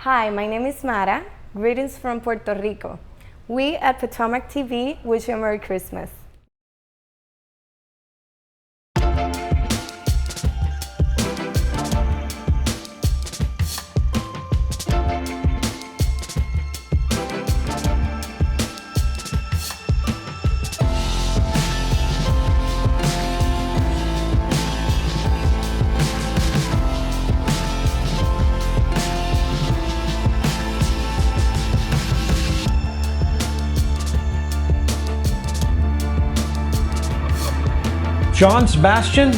Hi, my name is Mara. Greetings from Puerto Rico. We at POTOMAC TV wish you a Merry Christmas. Shawn, Sebastian,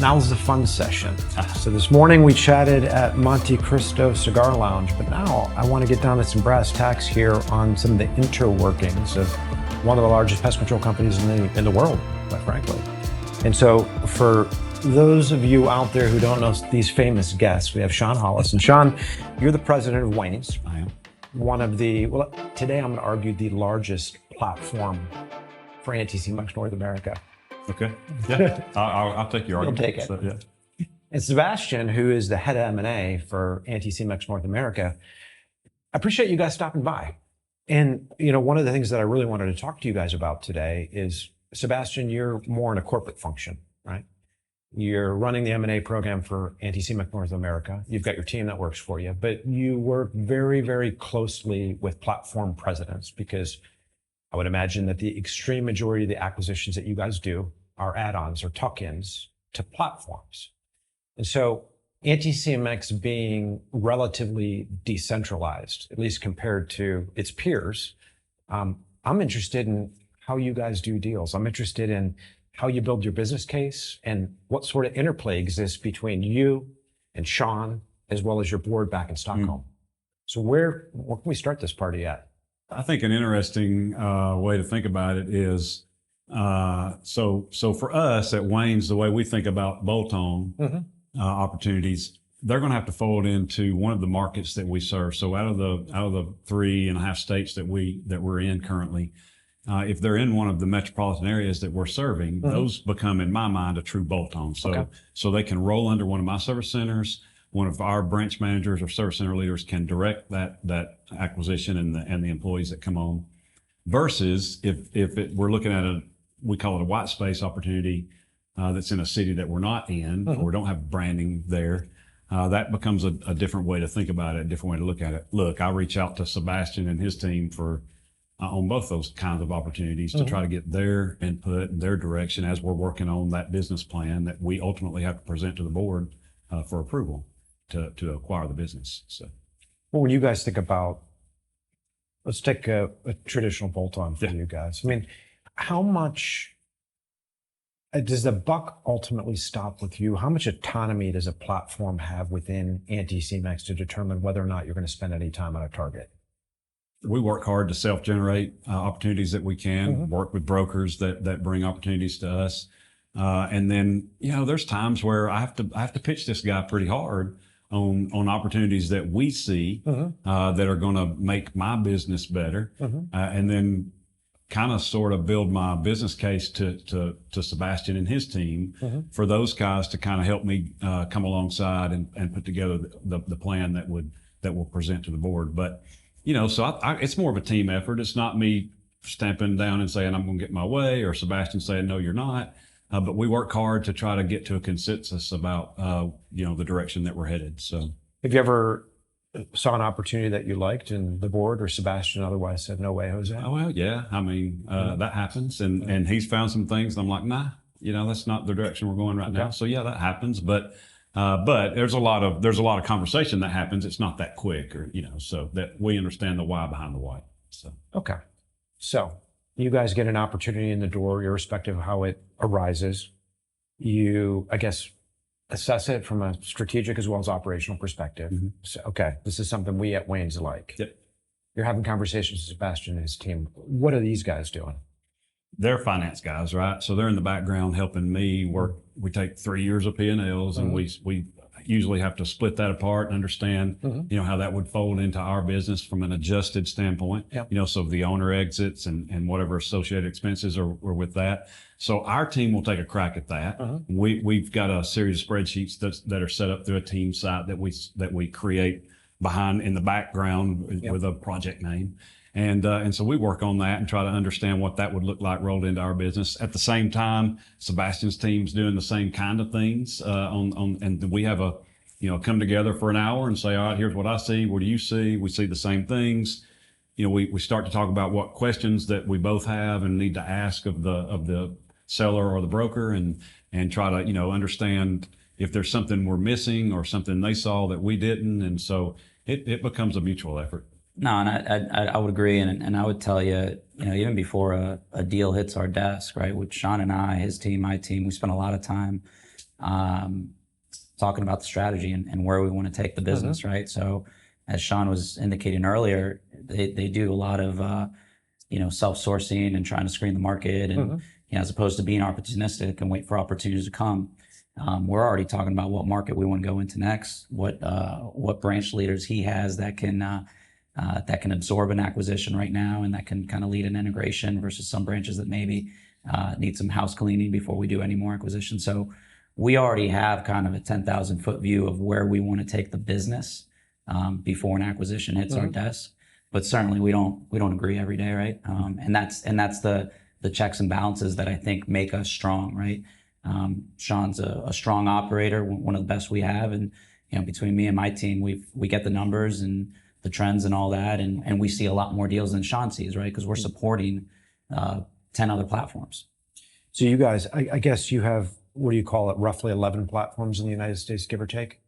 now's the fun session. So this morning we chatted at Montecristo Cigar Lounge, but now I want to get down to some brass tacks here on some of the interworkings of one of the largest pest control companies in the world, quite frankly. And so for those of you out there who don't know these famous guests, we have Shawn Hollis. And Shawn, you're the president of Wayne's. I am. One of the, well, today I'm going to argue the largest platform for Anticimex North America. Okay. Yeah. I'll take your argument. You'll take it. So, yeah. And Sebastian, who is the head of M&A for Anticimex North America, I appreciate you guys stopping by. And, you know, one of the things that I really wanted to talk to you guys about today is, Sebastian, you're more in a corporate function, right? You're running the M&A program for Anticimex North America. You've got your team that works for you, but you work very, very closely with platform presidents, because I would imagine that the extreme majority of the acquisitions that you guys do are add-ons or tuck-ins to platforms. And so Anticimex being relatively decentralized, at least compared to its peers, I'm interested in how you guys do deals. I'm interested in how you build your business case and what sort of interplay exists between you and Shawn, as well as your board back in Stockholm. So where can we start this party at? I think an interesting way to think about it is, so for us at Wayne's, the way we think about bolt-on opportunities, they're going to have to fold into one of the markets that we serve. So out of the 3.5 states that we're in currently, if they're in one of the metropolitan areas that we're serving, those become, in my mind, a true bolt-on. So they can roll under one of my service centers. One of our branch managers or service center leaders can direct that acquisition and the employees that come on. Versus if we're looking at we call it a white space opportunity that's in a city that we're not in, or we don't have branding there, that becomes a different way to think about it, a different way to look at it. Look, I reach out to Sebastian and his team for on both those kinds of opportunities to try to get their input and their direction as we're working on that business plan that we ultimately have to present to the board for approval to acquire the business. So, well, when you guys think about, let's take a traditional bolt-on for you guys. I mean, how much does the buck ultimately stop with you? How much autonomy does a platform have within Anticimex to determine whether or not you're going to spend any time on a target? We work hard to self-generate opportunities that we can, work with brokers that bring opportunities to us. And then, you know, there's times where I have to pitch this guy pretty hard on opportunities that we see that are going to make my business better, and then kind of sort of build my business case to Sebastian and his team for those guys to kind of help me come alongside and put together the plan that we'll present to the board. But you know, so it's more of a team effort. It's not me stamping down and saying I'm going to get my way, or Sebastian saying no, you're not. But we work hard to try to get to a consensus about, you know, the direction that we're headed. So, have you ever saw an opportunity that you liked and the board or Sebastian otherwise said, no way, Jose? Oh, well, yeah. I mean, that happens. And he's found some things. And I'm like, nah, you know, that's not the direction we're going right now. So yeah, that happens. But there's a lot of conversation that happens. It's not that quick, or, you know, so that we understand the why behind the why. So, okay. So you guys get an opportunity in the door, irrespective of how it arises. You, I guess, assess it from a strategic as well as operational perspective. So, okay, this is something we at Wayne's like. Yep. You're having conversations with Sebastian and his team. What are these guys doing? They're finance guys, right? So they're in the background helping me work. We take 3 years of P&Ls and we usually have to split that apart and understand, you know, how that would fold into our business from an adjusted standpoint. You know, so the owner exits and whatever associated expenses are with that. So our team will take a crack at that. We've got a series of spreadsheets that are set up through a team site that we create behind in the background with a project name. And so we work on that and try to understand what that would look like rolled into our business. At the same time, Sebastian's team's doing the same kind of things and we have a, come together for an hour and say, all right, here's what I see. What do you see? We see the same things. We start to talk about what questions that we both have and need to ask of the seller or the broker and try to, understand if there's something we're missing or something they saw that we didn't. And so it becomes a mutual effort. No, and I would agree. And I would tell you, even before a deal hits our desk, right, with Shawn and I, his team, my team, we spend a lot of time talking about the strategy and where we want to take the business, right? So as Shawn was indicating earlier, they do a lot of, self-sourcing and trying to screen the market and, as opposed to being opportunistic and wait for opportunities to come. We're already talking about what market we want to go into next, what branch leaders he has that can absorb an acquisition right now and that can kind of lead an integration versus some branches that maybe need some house cleaning before we do any more acquisitions. So we already have kind of a 10,000 foot view of where we want to take the business before an acquisition hits our desk. But certainly we don't agree every day, right? And that's the checks and balances that I think make us strong, right? Shawn's a strong operator, one of the best we have, and between me and my team, we get the numbers and the trends and all that, and we see a lot more deals than Shawn sees, right? Because we're supporting 10 other platforms. So you guys, I guess you have, what do you call it, roughly 11 platforms in the United States, give or take?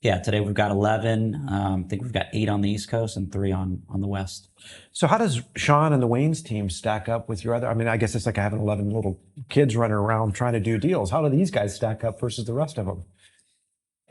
Yeah, today we've got 11. I think we've got 8 on the East Coast and 3 on the West. So how does Shawn and the Wayne's team stack up with your other? I mean, I guess it's like having 11 little kids running around trying to do deals. How do these guys stack up versus the rest of them?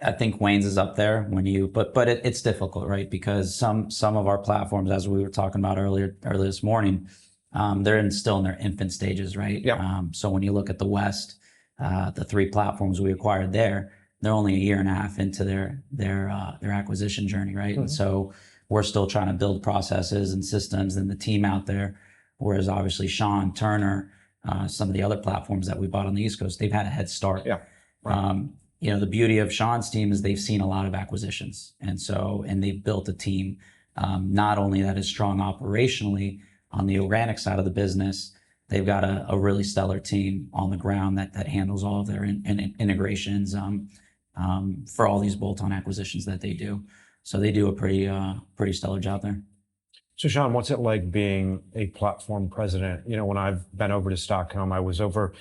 I think Wayne's is up there but it's difficult, right? Because some of our platforms, as we were talking about earlier this morning, they're still in their infant stages, right? Yeah. So when you look at the West, the 3 platforms we acquired there, they're only a year and a half into their acquisition journey, right? And so we're still trying to build processes and systems and the team out there. Whereas obviously Shawn, Turner, some of the other platforms that we bought on the East Coast, they've had a head start. Yeah. Right. The beauty of Shawn's team is they've seen a lot of acquisitions. And they've built a team, not only that is strong operationally on the organic side of the business, they've got a really stellar team on the ground that handles all of their integrations for all these bolt-on acquisitions that they do. So they do a pretty stellar job there. So Shawn, what's it like being a platform president? When I've been over to Stockholm, I was over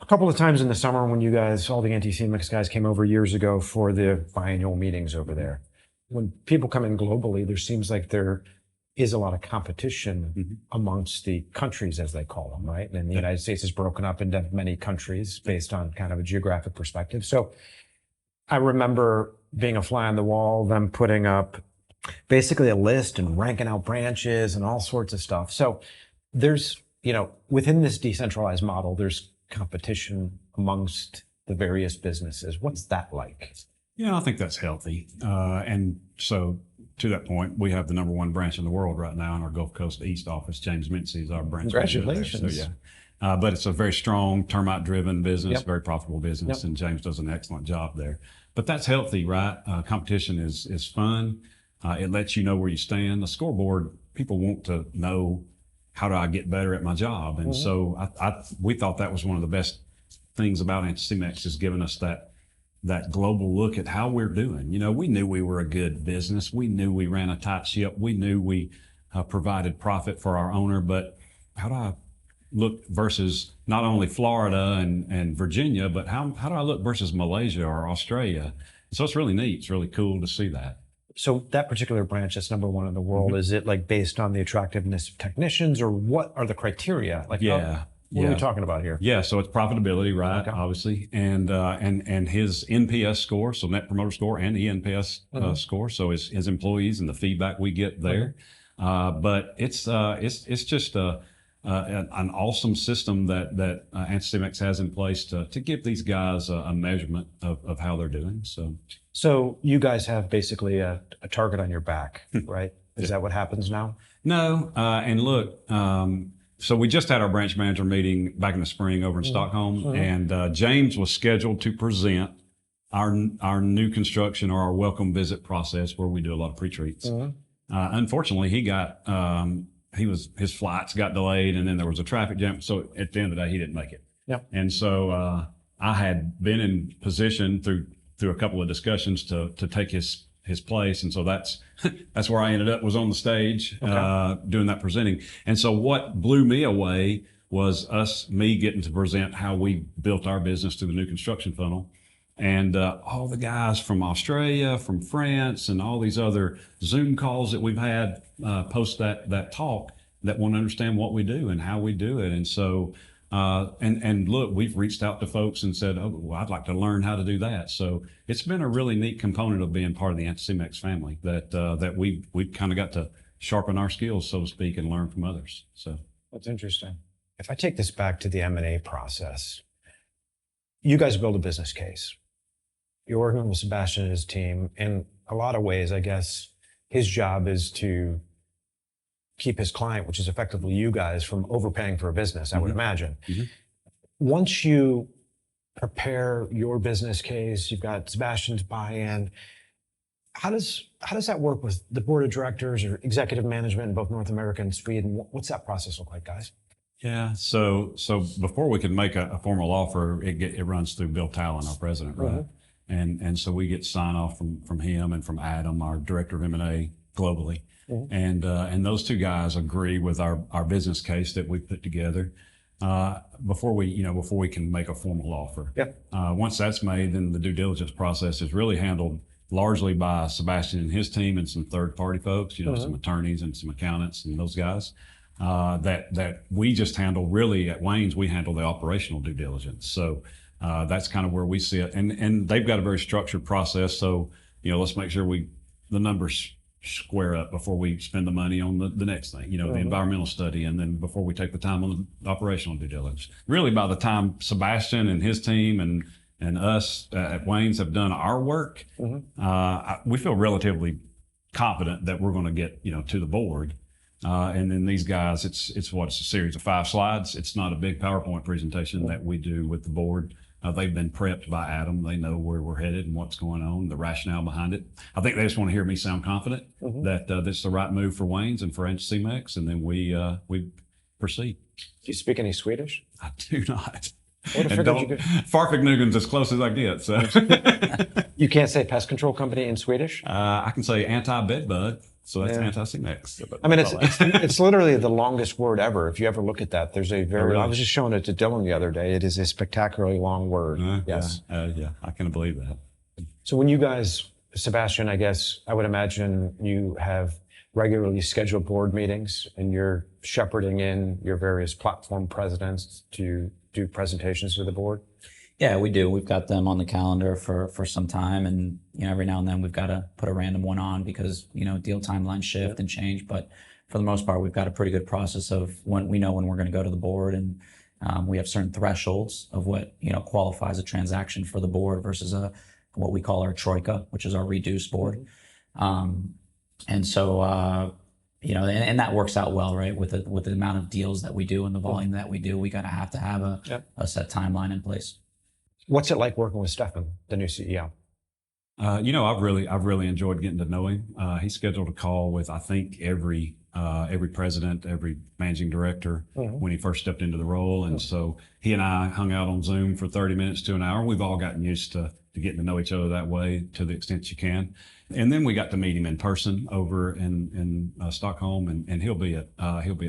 a couple of times in the summer when you guys, all the Anticimex guys came over years ago for the biannual meetings over there. When people come in globally, there seems like there is a lot of competition amongst the countries, as they call them, right? And the United States is broken up into many countries based on kind of a geographic perspective. So I remember being a fly on the wall, them putting up basically a list and ranking out branches and all sorts of stuff. So there's, within this decentralized model, there's competition amongst the various businesses. What's that like? I think that's healthy. And so to that point, we have the #1 branch in the world right now in our Gulf Coast East office. James Mincy is our branch manager. Congratulations. So yeah. But it's a very strong termite-driven business, very profitable business, and James does an excellent job there. But that's healthy, right? Competition is fun. It lets you know where you stand. The scoreboard, people want to know, how do I get better at my job? And so we thought that was one of the best things about Anticimex, is giving us that global look at how we're doing. We knew we were a good business. We knew we ran a tight ship. We knew we provided profit for our owner, but how do I look versus not only Florida and Virginia, but how do I look versus Malaysia or Australia? So it's really neat. It's really cool to see that. So that particular branch that's #1 in the world, is it like based on the attractiveness of technicians, or what are the criteria? Like, what are we talking about here? Yeah, so it's profitability, right? Okay. Obviously, and his NPS score, so Net Promoter Score, and the NPS score, so his employees and the feedback we get there. But it's just an awesome system that Anticimex has in place to give these guys a measurement of how they're doing. So you guys have basically a target on your back, right? Is that what happens now? No, and look, so we just had our branch manager meeting back in the spring over in Stockholm, and James was scheduled to present our new construction or our welcome visit process where we do a lot of pre-treats. Unfortunately, his flights got delayed, and then there was a traffic jam. So at the end of the day, he didn't make it. Yep. And so I had been in position through a couple of discussions to take his place, and so that's where I ended up, was on the stage doing that presenting. And so what blew me away was me getting to present how we built our business through the new construction funnel. And all the guys from Australia, from France, and all these other Zoom calls that we've had post that talk that want to understand what we do and how we do it. And so, and look, we've reached out to folks and said, oh, well, I'd like to learn how to do that. So it's been a really neat component of being part of the Anticimex family that we've kind of got to sharpen our skills, so to speak, and learn from others. So that's interesting. If I take this back to the M&A process, you guys build a business case. You're working with Sebastian and his team. In a lot of ways, I guess his job is to keep his client, which is effectively you guys, from overpaying for a business, I would imagine. Once you prepare your business case, you've got Sebastian's buy-in, how does that work with the board of directors or executive management in both North America and Sweden? What's that process look like, guys? Yeah, so before we can make a formal offer, it runs through Bill Talon, our president, right? And so we get sign off from him and from Adam, our director of M&A globally. And those two guys agree with our business case that we put together before we can make a formal offer. Once that's made, then the due diligence process is really handled largely by Sebastian and his team and some third party folks, some attorneys and some accountants and those guys. That we just handle, really at Wayne's, we handle the operational due diligence. So that's kind of where we see it. And they've got a very structured process. So, let's make sure the numbers square up before we spend the money on the next thing, the environmental study, and then before we take the time on the operational due diligence. Really, by the time Sebastian and his team and us at Wayne's have done our work, we feel relatively confident that we're going to get, to the board. And then these guys, it's a series of 5 slides. It's not a big PowerPoint presentation that we do with the board. They've been prepped by Adam. They know where we're headed and what's going on, the rationale behind it. I think they just want to hear me sound confident that this is the right move for Wayne's and for Anticimex, and then we proceed. Do you speak any Swedish? I do not. Farfignugen's as close as I get. So you can't say pest control company in Swedish? I can say anti-bedbug. So that's Anticimex. I mean, it's literally the longest word ever. If you ever look at that, there's a very, I was just showing it to Dylan the other day. It is a spectacularly long word. Yes. Yeah, I can believe that. So when you guys, Sebastian, I guess, I would imagine you have regularly scheduled board meetings and you're shepherding in your various platform presidents to do presentations to the board? Yeah, we do. We've got them on the calendar for some time, and every now and then we've got to put a random one on because deal timelines shift and change. But for the most part, we've got a pretty good process of when we know when we're going to go to the board, and we have certain thresholds of what qualifies a transaction for the board versus what we call our troika, which is our reduced board. And so and that works out well, right? With the amount of deals that we do and the volume that we do, we gotta have to have a set timeline in place. What's it like working with Stefan, the new CEO? I've really enjoyed getting to know him. He scheduled a call with, I think, every president, every managing director when he first stepped into the role. And so he and I hung out on Zoom for 30 minutes to an hour. We've all gotten used to getting to know each other that way to the extent you can. And then we got to meet him in person over in Stockholm, and he'll be at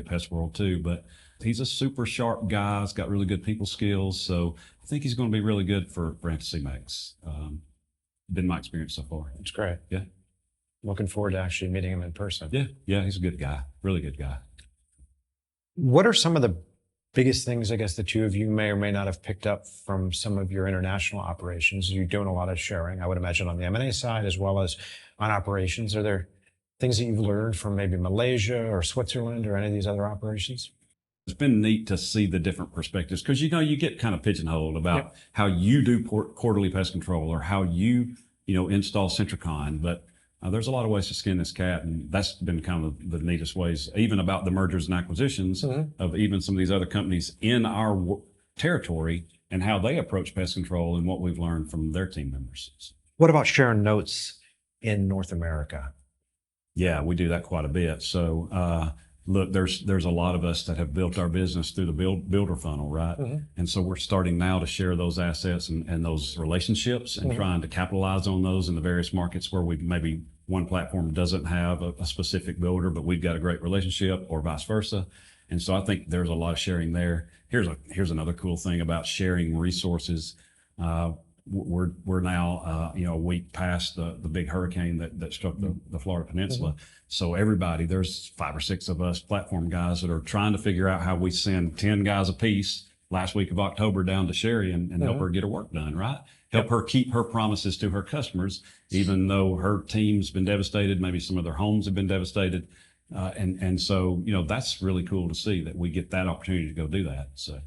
Pest World too. But he's a super sharp guy. He's got really good people skills. So I think he's going to be really good for Anticimex. Been my experience so far. That's great. Yeah. Looking forward to actually meeting him in person. Yeah, he's a good guy. Really good guy. What are some of the biggest things, I guess, the two of you may or may not have picked up from some of your international operations? You're doing a lot of sharing, I would imagine, on the M&A side as well as on operations. Are there things that you've learned from maybe Malaysia or Switzerland or any of these other operations? It's been neat to see the different perspectives because, you get kind of pigeonholed about how you do quarterly pest control or how you install Centricon. But there's a lot of ways to skin this cat, and that's been kind of the neatest ways, even about the mergers and acquisitions of even some of these other companies in our territory and how they approach pest control and what we've learned from their team members. What about sharing notes in North America? Yeah, we do that quite a bit. So, look, there's a lot of us that have built our business through the builder funnel, right? And so we're starting now to share those assets and those relationships and trying to capitalize on those in the various markets where we maybe one platform doesn't have a specific builder, but we've got a great relationship, or vice versa. And so I think there's a lot of sharing there. Here's another cool thing about sharing resources. We're now a week past the big hurricane that struck the Florida Peninsula. So everybody, there's 5 or 6 of us platform guys that are trying to figure out how we send 10 guys a piece last week of October down to Sherry and help her get her work done, right? Help her keep her promises to her customers, even though her team's been devastated, maybe some of their homes have been devastated. And so, that's really cool to see that we get that opportunity to go do that. So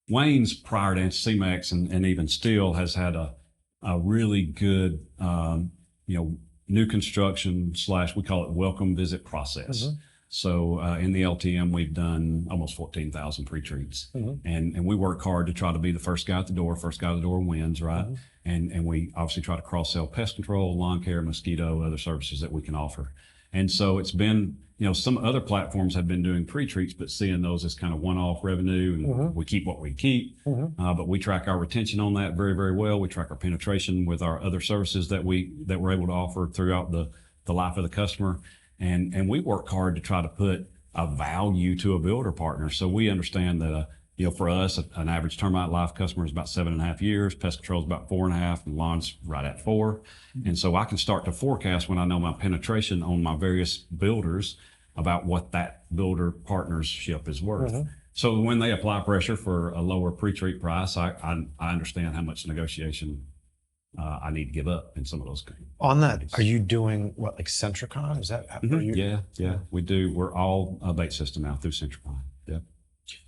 Wayne's, prior to Anticimex and even still, has had a really good, new construction / we call it welcome visit process. So in the LTM, we've done almost 14,000 pre-treats, and we work hard to try to be the first guy at the door. First guy at the door wins, right? And we obviously try to cross-sell pest control, lawn care, mosquito, other services that we can offer. And so it's been, some other platforms have been doing pre-treats, but seeing those as kind of one-off revenue, and we keep what we keep. But we track our retention on that very, very well. We track our penetration with our other services that we're able to offer throughout the life of the customer. And we work hard to try to put a value to a builder partner. So we understand that, for us, an average termite life customer is about 7.5 years. Pest control is about 4.5, and lawn's right at 4. And so I can start to forecast, when I know my penetration on my various builders, about what that builder partnership is worth. So when they apply pressure for a lower pre-treat price, I understand how much negotiation I need to give up in some of those cases. On that, are you doing what, like Centricon? Is that how Yeah, we do. We're all a bait system now through Centricon. Yep.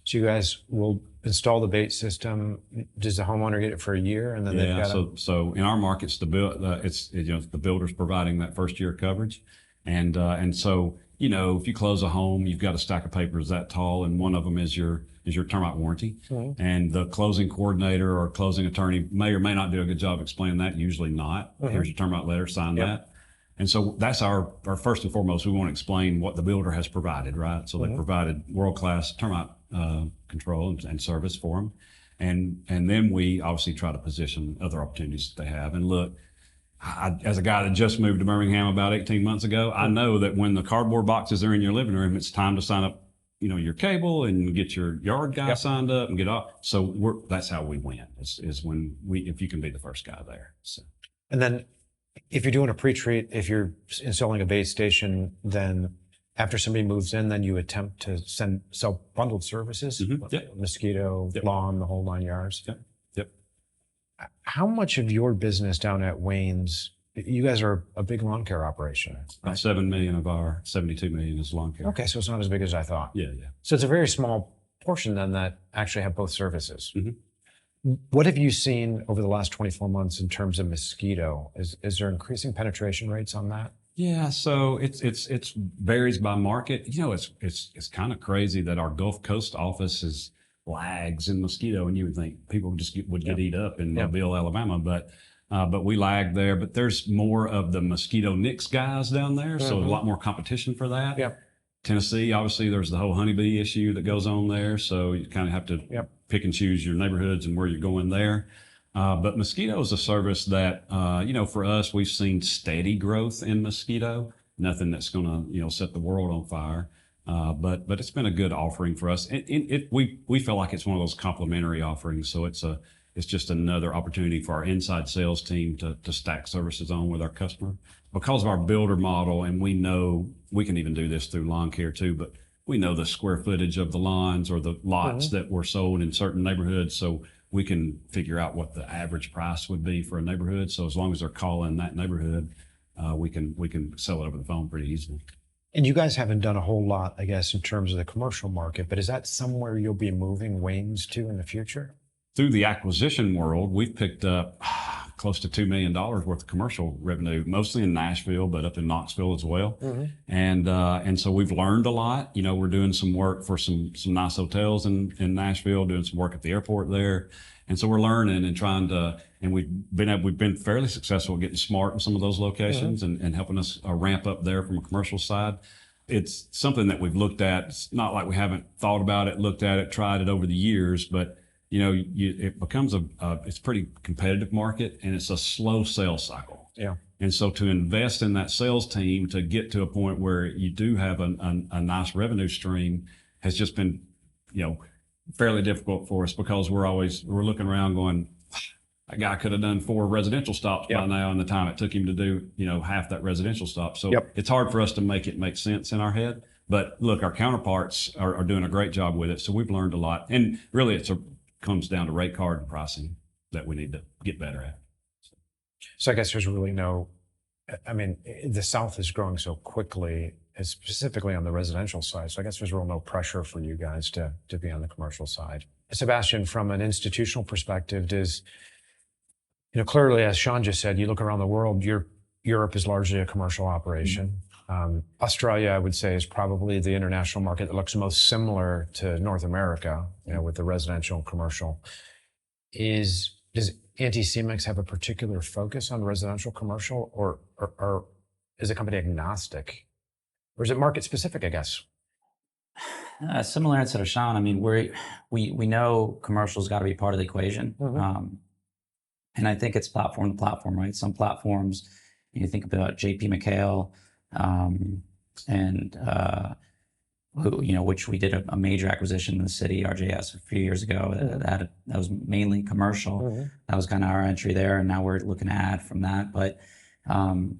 So you guys will install the bait system. Does the homeowner get it for a year, and then they've got so in our markets, it's the builder's providing that first year coverage, and so if you close a home, you've got a stack of papers that tall, and one of them is your termite warranty, and the closing coordinator or closing attorney may or may not do a good job explaining that. Usually not. Here's your termite letter, sign that. And so that's our first and foremost. We want to explain what the builder has provided, right? So they provided world-class termite control and service for them. And then we obviously try to position other opportunities that they have. And look, as a guy that just moved to Birmingham about 18 months ago, I know that when the cardboard boxes are in your living room, it's time to sign up, your cable and get your yard guy signed up and get off. So that's how we win, is when if you can be the first guy there. So. And then if you're doing a pre-treat, if you're installing a bait station, then after somebody moves in, then you attempt to sell bundled services, mosquito, lawn, the whole 9 yards. Yep. How much of your business down at Wayne's, you guys are a big lawn care operation, right? About 7 million of our 72 million is lawn care. Okay, so it's not as big as I thought. Yeah. So it's a very small portion then that actually have both services. What have you seen over the last 24 months in terms of mosquito? Is there increasing penetration rates on that? Yeah, so it's varies by market. It's kind of crazy that our Gulf Coast office lags in mosquito, and you would think people would get eat up in Mobile, Alabama, but we lag there. But there's more of the mosquito nicks guys down there, so a lot more competition for that. Tennessee, obviously, there's the whole honeybee issue that goes on there, so you kind of have to pick and choose your neighborhoods and where you're going there. But mosquito is a service that, for us, we've seen steady growth in mosquito. Nothing that's going to, set the world on fire. But it's been a good offering for us. We feel like it's one of those complementary offerings. So it's just another opportunity for our inside sales team to stack services on with our customer. Because of our builder model, and we know we can even do this through lawn care too, but we know the square footage of the lawns or the lots that were sold in certain neighborhoods. So we can figure out what the average price would be for a neighborhood. So as long as they're calling that neighborhood, we can sell it over the phone pretty easily. And you guys haven't done a whole lot, I guess, in terms of the commercial market, but is that somewhere you'll be moving Wayne's to in the future? Through the acquisition world, we've picked up close to $2 million worth of commercial revenue, mostly in Nashville, but up in Knoxville as well. And so we've learned a lot. You know, we're doing some work for some nice hotels in Nashville, doing some work at the airport there. And so we're learning and trying to, and we've been fairly successful at getting smart in some of those locations and helping us ramp up there from a commercial side. It's something that we've looked at. It's not like we haven't thought about it, looked at it, tried it over the years, but you know, it becomes it's a pretty competitive market, and it's a slow sales cycle. Yeah. And so to invest in that sales team to get to a point where you do have a nice revenue stream has just been, you know, fairly difficult for us, because we're looking around going, that guy could have done 4 residential stops by now, and the time it took him to do, you know, half that residential stop. So it's hard for us to make it make sense in our head. But look, our counterparts are doing a great job with it. So we've learned a lot. And really comes down to rate card and pricing that we need to get better at. So I guess there's really I mean, the South is growing so quickly, specifically on the residential side. So I guess there's no pressure for you guys to be on the commercial side. Sebastian, from an institutional perspective, clearly, as Shawn just said, you look around the world, Europe is largely a commercial operation. Australia, I would say, is probably the international market that looks most similar to North America, with the residential and commercial. Does Anticimex have a particular focus on residential, commercial, or is the company agnostic? Or is it market specific, I guess? Similar answer to Shawn. I mean, we know commercial's got to be part of the equation. And I think it's platform to platform, right? Some platforms, you think about JP McHale, which we did a major acquisition in the city, RJS, a few years ago. That was mainly commercial. That was kind of our entry there, and now we're looking to add from that. But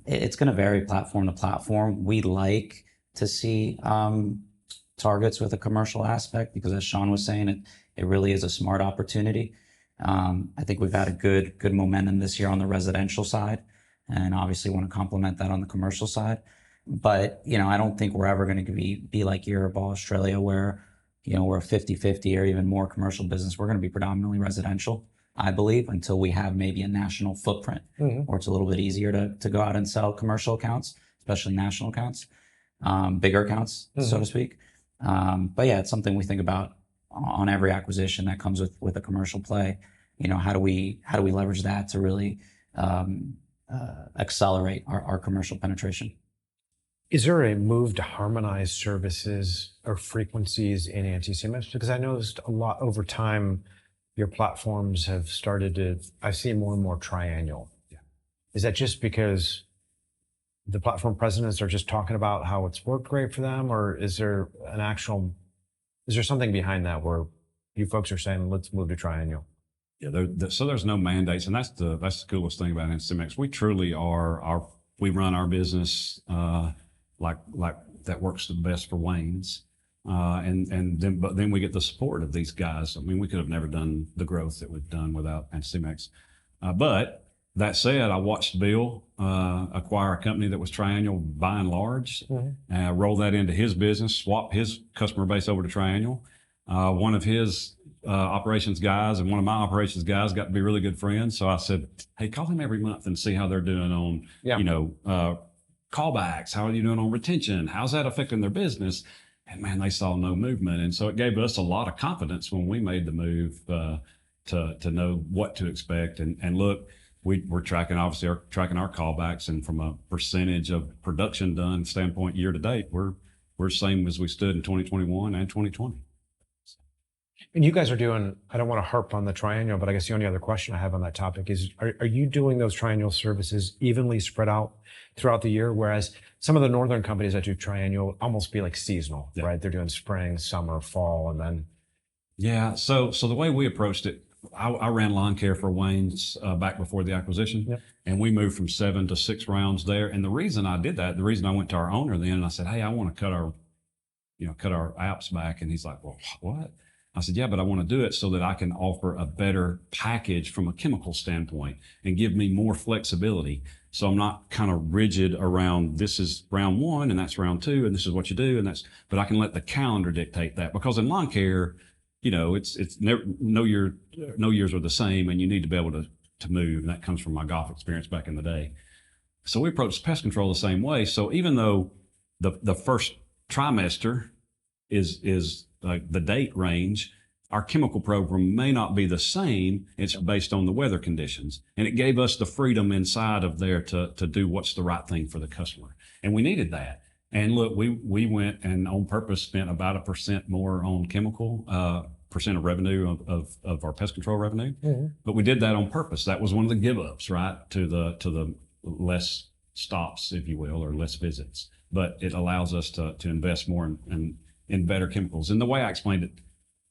it's going to vary platform to platform. We like to see targets with a commercial aspect, because as Shawn was saying, it really is a smart opportunity. I think we've had a good momentum this year on the residential side, and obviously want to complement that on the commercial side. But, I don't think we're ever going to be like Europe or Australia, where, we're a 50-50 or even more commercial business. We're going to be predominantly residential, I believe, until we have maybe a national footprint, or it's a little bit easier to go out and sell commercial accounts, especially national accounts, bigger accounts, so to speak. But yeah, it's something we think about on every acquisition that comes with a commercial play. How do we leverage that to really accelerate our commercial penetration? Is there a move to harmonize services or frequencies in Anticimex? Because I noticed a lot over time, your platforms have I've seen more and more triannual. Yeah. Is that just because the platform presidents are just talking about how it's worked great for them, or is there something behind that where you folks are saying, let's move to triannual? Yeah, so there's no mandates, and that's the coolest thing about Anticimex. We truly we run our business like that works the best for Wayne's, but then we get the support of these guys. I mean, we could have never done the growth that we've done without Anticimex. But that said, I watched Bill acquire a company that was triannual by and large, roll that into his business, swap his customer base over to triannual. One of his operations guys and one of my operations guys got to be really good friends. So I said, hey, call him every month and see how they're doing on, callbacks. How are you doing on retention? How's that affecting their business? And man, they saw no movement. And so it gave us a lot of confidence when we made the move to know what to expect. And look, we're tracking our callbacks, and from a percentage of production done standpoint year to date, we're same as we stood in 2021 and 2020. And you guys are doing, I don't want to harp on the triennial, but I guess the only other question I have on that topic is, are you doing those triennial services evenly spread out throughout the year? Whereas some of the northern companies that do triennial almost be like seasonal, right? They're doing spring, summer, fall, and then. Yeah. So the way we approached it, I ran lawn care for Wayne's back before the acquisition, and we moved from 7 to 6 rounds there. And the reason I did that, the reason I went to our owner then, and I said, hey, I want to cut our apps back. And he's like, well, what? I said, yeah, but I want to do it so that I can offer a better package from a chemical standpoint and give me more flexibility. So I'm not kind of rigid around, this is round 1 and that's round 2 and this is what you do, but I can let the calendar dictate that, because in lawn care, it's never, no years are the same, and you need to be able to move. And that comes from my golf experience back in the day. So we approached pest control the same way. So even though the first trimester is like the date range, our chemical program may not be the same. It's based on the weather conditions. And it gave us the freedom inside of there to do what's the right thing for the customer. And we needed that. And look, we went and on purpose spent about 1% more on chemical, percent of revenue of our pest control revenue. Mm-hmm. But we did that on purpose. That was one of the give ups, right? To the less stops, if you will, or less visits. But it allows us to invest more in better chemicals. And the way I explained it,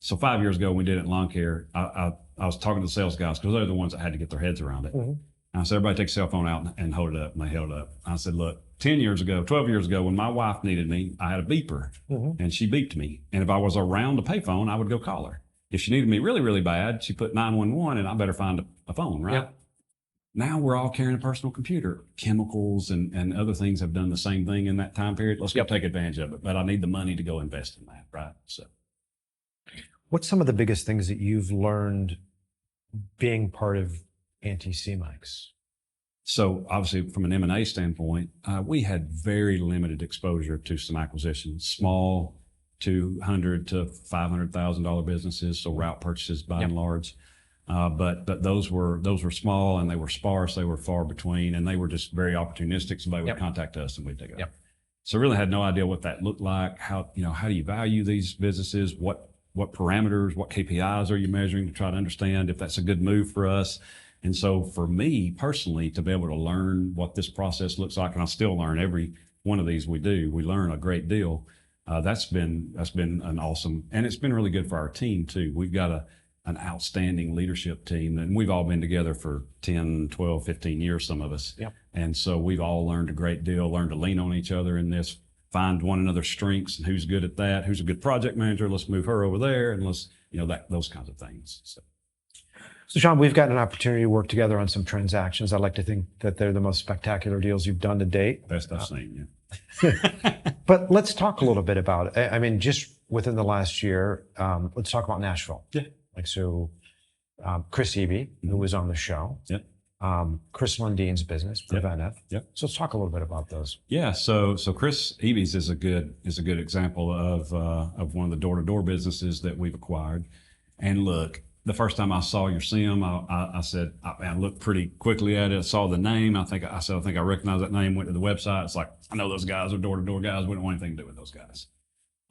so 5 years ago when we did it in lawn care, I was talking to the sales guys because they're the ones that had to get their heads around it. Mm-hmm. And I said, everybody take a cell phone out and hold it up. And they held it up. I said, look, 12 years ago, when my wife needed me, I had a beeper, mm-hmm. and she beeped me. And if I was around the payphone, I would go call her. If she needed me really, really bad, she put 911 and I better find a phone, right? Yep. Now we're all carrying a personal computer. Chemicals and other things have done the same thing in that time period. Let's go take advantage of it. But I need the money to go invest in that, right? So, what's some of the biggest things that you've learned being part of Anticimex? So obviously from an M&A standpoint, we had very limited exposure to some acquisitions, small $200,000 to $500,000 businesses, so route purchases by and large. But those were small and they were sparse, they were far between, and they were just very opportunistic. Somebody would contact us and we'd take it. So really had no idea what that looked like. How do you value these businesses? What parameters, what KPIs are you measuring to try to understand if that's a good move for us? And so for me personally, to be able to learn what this process looks like, and I still learn every one of these we learn a great deal. That's been an awesome, and it's been really good for our team too. We've got an outstanding leadership team, and we've all been together for 10, 12, 15 years, some of us. Yep. And so we've all learned a great deal, learned to lean on each other in this, find one another's strengths and who's good at that, who's a good project manager, let's move her over there, and let's, those kinds of things. So Shawn, we've got an opportunity to work together on some transactions. I like to think that they're the most spectacular deals you've done to date. Best I've seen, But let's talk a little bit about it. I mean, just within the last year, let's talk about Nashville. Yeah. Chris Eby, who was on the show. Yep. Chris Lundine's business, Preventive. Yep. So let's talk a little bit about those. Yeah. So Chris Eby's is a good example of one of the door-to-door businesses that we've acquired. And look, the first time I saw your SIM, I said, I looked pretty quickly at it. I saw the name. I think I recognize that name, went to the website. It's like, I know those guys are door-to-door guys. We don't want anything to do with those guys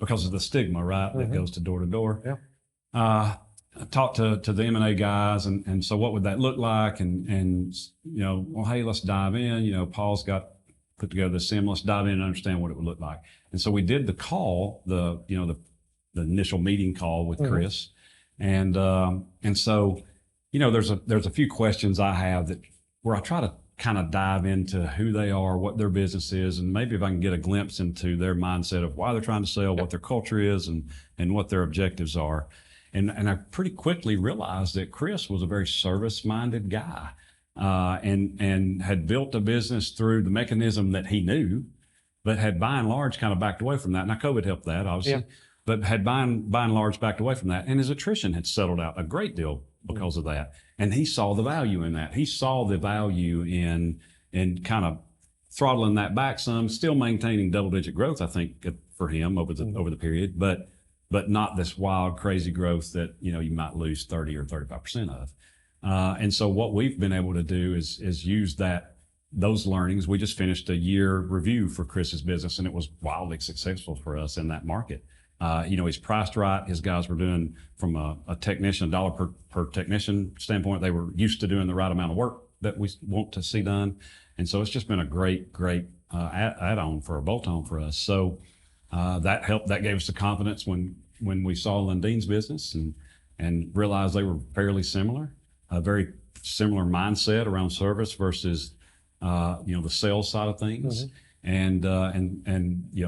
because of the stigma, right? Mm-hmm. That goes to door-to-door. Yeah. I talked to the M&A guys and so what would that look like? And well, hey, let's dive in. Paul's got put together the SIM. Let's dive in and understand what it would look like. And so we did the call, the initial meeting call with Chris. And so, there's a few questions I have where I try to kind of dive into who they are, what their business is, and maybe if I can get a glimpse into their mindset of why they're trying to sell, what their culture is, and what their objectives are. And I pretty quickly realized that Chris was a very service-minded guy, and had built a business through the mechanism that he knew, but had by and large kind of backed away from that. Now, COVID helped that, obviously. Yeah. But had by and large backed away from that. And his attrition had settled out a great deal because of that. And he saw the value in that. He saw the value in kind of throttling that back some, still maintaining double-digit growth, I think, for him over the period, but not this wild, crazy growth that, you might lose 30 or 35% of. And so what we've been able to do is use those learnings. We just finished a year review for Chris's business, and it was wildly successful for us in that market. He's priced right. His guys were doing from a technician, $1 per technician standpoint. They were used to doing the right amount of work that we want to see done. And so it's just been a great add-on for a bolt-on for us. So that helped. That gave us the confidence when we saw Lundine's business and realized they were fairly similar, a very similar mindset around service versus the sales side of things. Mm-hmm. And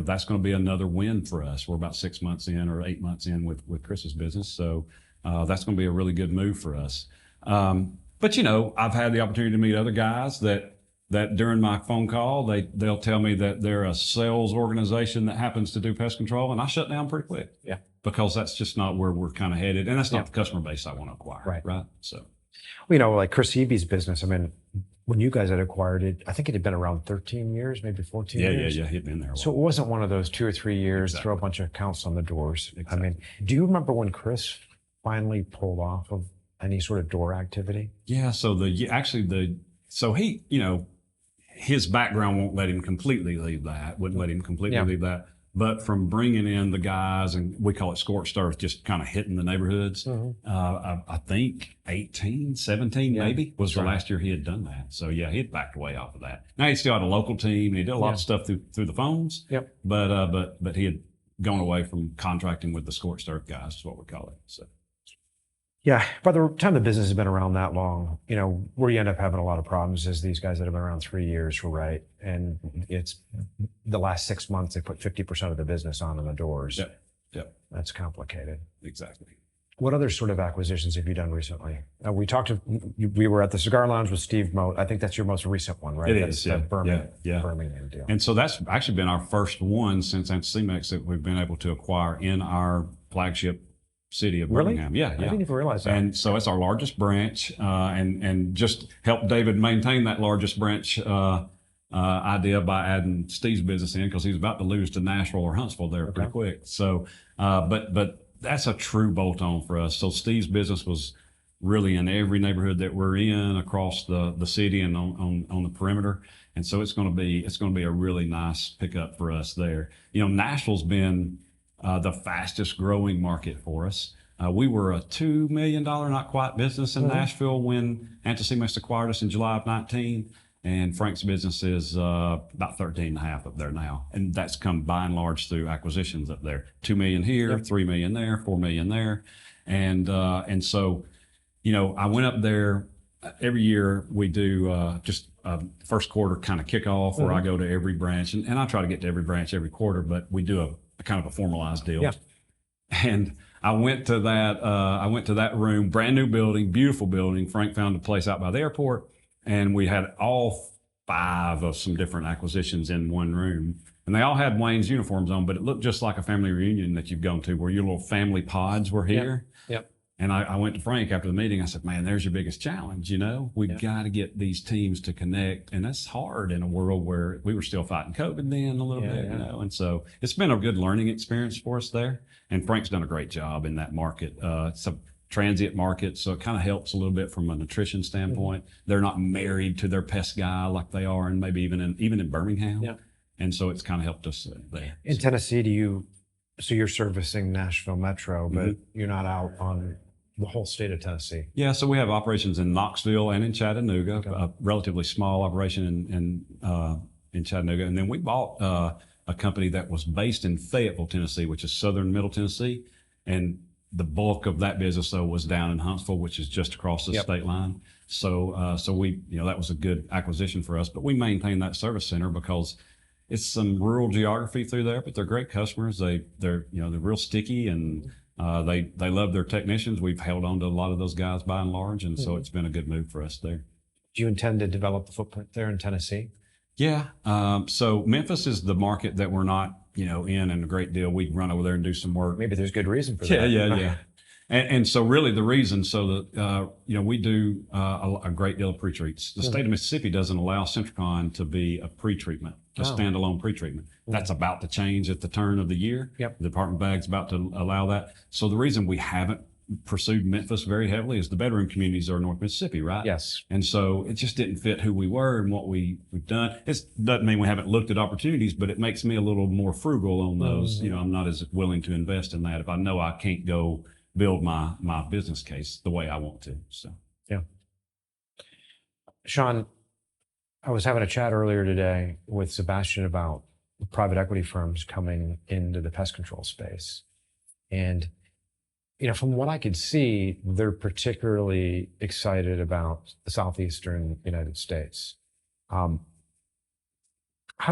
that's going to be another win for us. We're about 6 months in or 8 months in with Chris's business. So that's going to be a really good move for us. But I've had the opportunity to meet other guys that during my phone call, they'll tell me that they're a sales organization that happens to do pest control, and I shut down pretty quick. Yeah. Because that's just not where we're kind of headed. And that's not the customer base I want to acquire. Right. So. Well, like Chris Eby's business, I mean, when you guys had acquired it, I think it had been around 13 years, maybe 14 years. Yeah. He'd been there a So it while. wasn't one of those 2 or 3 years, throw a Exactly. bunch of accounts on the doors. I Exactly. mean, do you remember when Chris finally pulled off of any sort of door activity? Yeah. So so he, his background won't let him completely leave that, wouldn't let him completely Yeah. leave that. But from bringing in the guys, and we call it scorched earth, just kind of hitting the neighborhoods, I think 18, 17 Yeah, maybe was the right. last year he had done that. So yeah, he had backed away off of that. Now he still had a local team, and he did a lot of stuff through the phones. Yep. But he had gone away from contracting with the scorched earth guys, is what we call it. So. Yeah, by the time the business has been around that long, where you end up having a lot of problems is these guys that have been around 3 years, right? And it's the last 6 months, they put 50% of the business on the doors. Yep. That's complicated. Exactly. What other sort of acquisitions have you done recently? We were at the Cigar Lounge with Steve Moat. I think that's your most recent one, right? It That's is, the yeah. Birmingham deal. And so that's actually been our first one since Anticimex that we've been able to acquire in our flagship city of Really? Birmingham. Yeah. I didn't even realize that. And so it's our largest branch, and just help David maintain that largest branch idea by adding Steve's business in, because he's about to lose to Nashville or Huntsville there pretty quick. So, but that's a true bolt-on for us. So Steve's business was really in every neighborhood that we're in across the city and on the perimeter. And so it's going to be a really nice pickup for us there. Nashville's been the fastest growing market for us. We were a $2 million, not quite, business in Nashville when Anticimex acquired us in July of 19. And Frank's business is about 13.5 up there now. And that's come by and large through acquisitions up there. 2 million here, 3 million there, 4 million there. And so, I went up there. Every year we do just first quarter kind of kickoff where I go to every branch, and I try to get to every branch every quarter, but we do a kind of a formalized deal. Yeah. And I went to that room, brand new building, beautiful building. Frank found a place out by the airport, and we had all 5 of some different acquisitions in one room. And they all had Wayne's uniforms on, but it looked just like a family reunion that you've gone to, where your little family pods were here. Yep. And I went to Frank after the meeting. I said, man, there's your biggest challenge. We've got to get these teams to connect. And that's hard in a world where we were still fighting COVID then a little bit, And so it's been a good learning experience for us there. And Frank's done a great job in that market. It's a transient market, so it kind of helps a little bit from a nutrition standpoint. They're not married to their pest guy like they are, and maybe even in Birmingham. Yeah. And so it's kind of helped us there. In Tennessee, so you're servicing Nashville Metro, but you're not out on the whole state of Tennessee. Yeah, so we have operations in Knoxville and in Chattanooga, a relatively small operation in Chattanooga. And then we bought a company that was based in Fayetteville, Tennessee, which is southern middle Tennessee. And the bulk of that business, though, was down in Huntsville, which is just across the state line. So we, that was a good acquisition for us. But we maintain that service center because it's some rural geography through there, but they're great customers. They're real sticky, and they love their technicians. We've held on to a lot of those guys by and large, and so it's been a good move for us there. Do you intend to develop the footprint there in Tennessee? Yeah. So Memphis is the market that we're not, in a great deal. We'd run over there and do some work. Maybe there's good reason for that. Yeah. And so really the reason, we do a great deal of pre-treats. The state of Mississippi doesn't allow Centricon to be a pre-treatment, a standalone pre-treatment. That's about to change at the turn of the year. Yep. The Department of Ag's about to allow that. So the reason we haven't pursued Memphis very heavily is the bedroom communities are North Mississippi, right? Yes. And so it just didn't fit who we were and what we've done. It doesn't mean we haven't looked at opportunities, but it makes me a little more frugal on those. I'm not as willing to invest in that if I know I can't go build my business case the way I want to. So yeah. Shawn, I was having a chat earlier today with Sebastian about private equity firms coming into the pest control space. And, from what I could see, they're particularly excited about the southeastern United States. How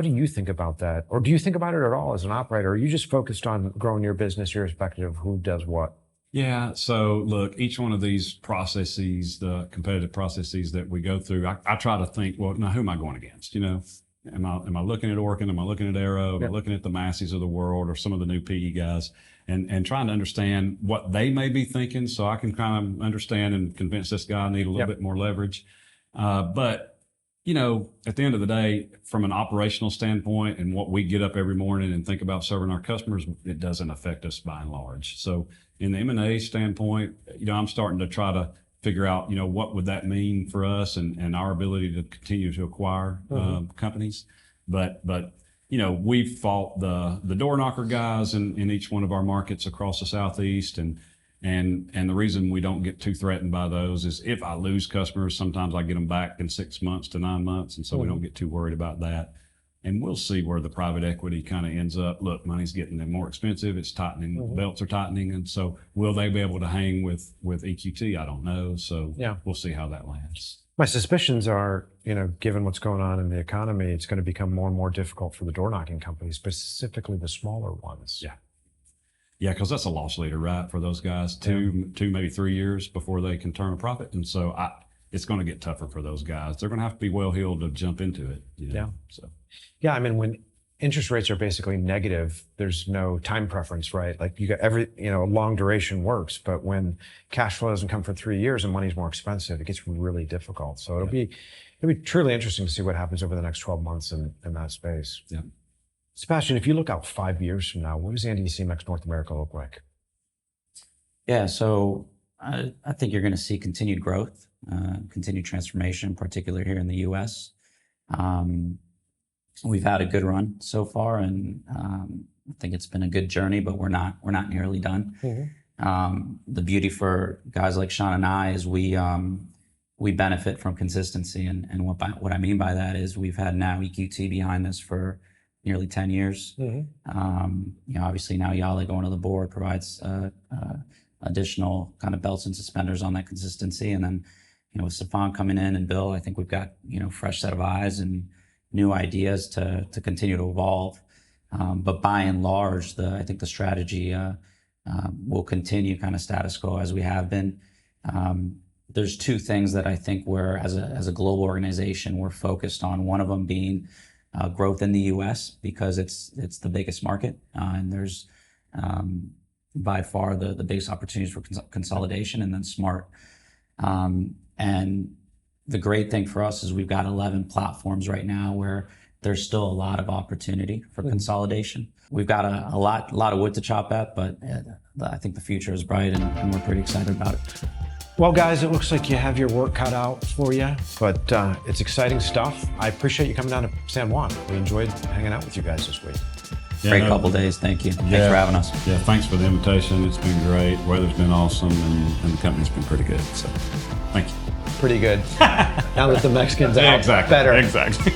do you think about that? Or do you think about it at all as an operator? Or are you just focused on growing your business irrespective of who does what? Yeah. So look, each one of these processes, the competitive processes that we go through, I try to think, well, now who am I going against? Am I looking at Orkin? Am I looking at Arrow? Am I looking at the Massey's of the world or some of the new PE guys? And trying to understand what they may be thinking, so I can kind of understand and convince this guy I need a little bit more leverage. But you know, at the end of the day, from an operational standpoint and what we get up every morning and think about serving our customers, it doesn't affect us by and large. So in the M&A standpoint, you know, I'm starting to try to figure out, you know, what would that mean for us and our ability to continue to acquire companies. But you know, we've fought the door knocker guys in each one of our markets across the Southeast, and the reason we don't get too threatened by those is if I lose customers, sometimes I get them back in 6 months to 9 months, and so we don't get too worried about that. And we'll see where the private equity kind of ends up. Look, money's getting more expensive. It's tightening. Belts are tightening. And so will they be able to hang with EQT? I don't know. So we'll see how that lands. My suspicions are, you know, given what's going on in the economy, it's going to become more and more difficult for the door knocking companies, specifically the smaller ones. Yeah, because that's a loss leader, right? For those guys, two, maybe 3 years before they can turn a profit. And so it's going to get tougher for those guys. They're going to have to be well-heeled to jump into it. You know? Yeah, I mean, when interest rates are basically negative, there's no time preference, right? Like you got long duration works, but when cash flow doesn't come for 3 years and money's more expensive, it gets really difficult. So it'll be truly interesting to see what happens over the next 12 months in that space. Yeah. Sebastian, if you look out 5 years from now, what does Anticimex North America look like? Yeah, so I think you're going to see continued growth, continued transformation, particularly here in the U.S. We've had a good run so far, and I think it's been a good journey, but we're not nearly done. The beauty for guys like Shawn and I is we benefit from consistency, and what I mean by that is we've had now EQT behind us for nearly 10 years. You know, obviously now Yale going to the board provides additional kind of belts and suspenders on that consistency, and then, you know, with Stefan coming in and Bill, I think we've got, you know, fresh set of eyes and new ideas to continue to evolve. But by and large, I think the strategy will continue kind of status quo as we have been. There's two things that I think we're, as a global organization, we're focused on. One of them being growth in the U.S. because it's the biggest market, and there's by far the biggest opportunities for consolidation, and then smart. And the great thing for us is we've got 11 platforms right now where there's still a lot of opportunity for consolidation. We've got a lot of wood to chop at, but I think the future is bright, and we're pretty excited about it. Well, guys, it looks like you have your work cut out for you, but it's exciting stuff. I appreciate you coming down to San Juan. We enjoyed hanging out with you guys this week. Great couple days. Thank you. Thanks for having us. Yeah, thanks for the invitation. It's been great. Weather's been awesome, and the company's been pretty good. So, thank you. Pretty good. Now that the Mexicans are better. Exactly.